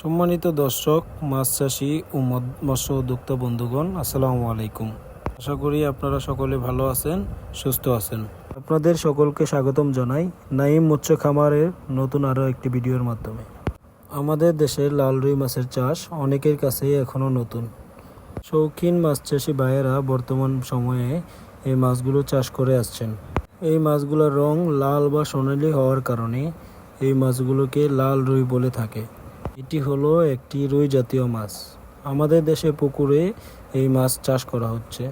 সম্মানিত দর্শক, মাছ চাষি ও মৎস্য উদ্যোক্তা বন্ধুগণ, আসসালামু আলাইকুম। আশা করি আপনারা সকলে ভালো আছেন, সুস্থ আছেন। আপনাদের সকলকে স্বাগতম জানাই নাইম মৎস্য খামারের নতুন আরও একটি ভিডিওর মাধ্যমে। আমাদের দেশের লাল রুই মাছের চাষ অনেকের কাছেই এখনও নতুন। শৌখিন মাছ চাষি ভাইয়েরা বর্তমান সময়ে এই মাছগুলো চাষ করে আসছেন। এই মাছগুলোর রং লাল বা সোনালি হওয়ার কারণে এই মাছগুলোকে লাল রুই বলে থাকে। এটি হলো একটি রুই জাতীয় মাছ। আমাদের দেশে পুকুরে এই মাছ চাষ করা হচ্ছে।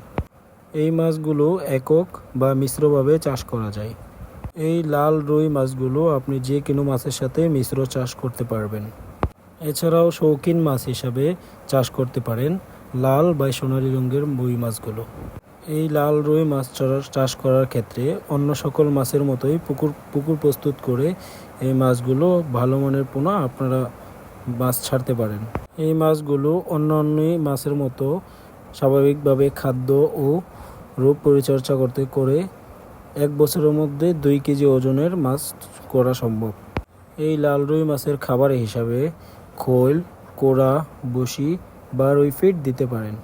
এই মাছগুলো একক বা মিশ্রভাবে চাষ করা যায়। এই লাল রুই মাছগুলো আপনি যে কোনো মাছের সাথে মিশ্র চাষ করতে পারবেন। এছাড়াও শৌখিন মাছ হিসাবে চাষ করতে পারেন লাল বা সোনালী রঙের রুই মাছগুলো। এই লাল রুই মাছ চাষ করার ক্ষেত্রে অন্য সকল মাছের মতোই পুকুর প্রস্তুত করে এই মাছগুলো ভালো মানের পোনা আপনারা মাছ ছাড়তে পারেন। এই মাছগুলো অন্যান্য মাছের মতো স্বাভাবিকভাবে খাদ্য ও রোগ পরিচর্যা করে 1 বছরের মধ্যে 2 কেজি ওজনের মাছ করা সম্ভব। এই লাল রুই মাছের খাবার হিসাবে খোল, কোড়া, বসি বা রুই ফিড দিতে পারেন।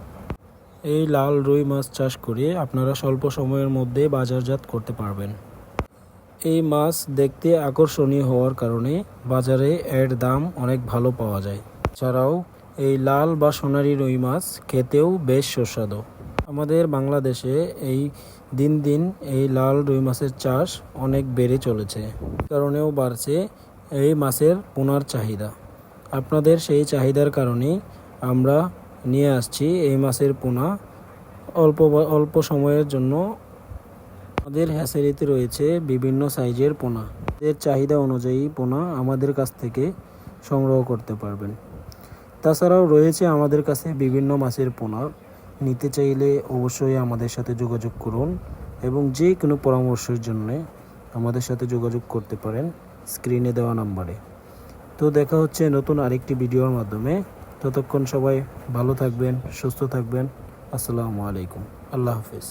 এই লাল রুই মাছ চাষ করে আপনারা স্বল্প সময়ের মধ্যে বাজারজাত করতে পারবেন। এই মাছ দেখতে আকর্ষণীয় হওয়ার কারণে বাজারে এর দাম অনেক ভালো পাওয়া যায়। এছাড়াও এই লাল বা সোনালী রুই মাছ খেতেও বেশ সুস্বাদু। আমাদের বাংলাদেশে এই দিন দিন এই লাল রুই মাছের চাষ অনেক বেড়ে চলেছে, কারণেও বাড়ছে এই মাছের পোনার চাহিদা। আপনাদের সেই চাহিদার কারণেই আমরা নিয়ে আসছি এই মাছের পোনা। অল্প সময়ের জন্য আমাদের হ্যাচারিতে রয়েছে বিভিন্ন সাইজের পোনা। এর চাহিদা অনুযায়ী পোনা আমাদের কাছ থেকে সংগ্রহ করতে পারবেন। তাছাড়াও রয়েছে আমাদের কাছে বিভিন্ন মাছের পোনা। নিতে চাইলে অবশ্যই আমাদের সাথে যোগাযোগ করুন এবং যে কোনো পরামর্শের জন্য আমাদের সাথে যোগাযোগ করতে পারেন স্ক্রিনে দেওয়া নাম্বারে। তো দেখা হচ্ছে নতুন আরেকটি ভিডিওর মাধ্যমে। ততক্ষণ সবাই ভালো থাকবেন, সুস্থ থাকবেন। আসসালামু আলাইকুম। আল্লাহ হাফিজ।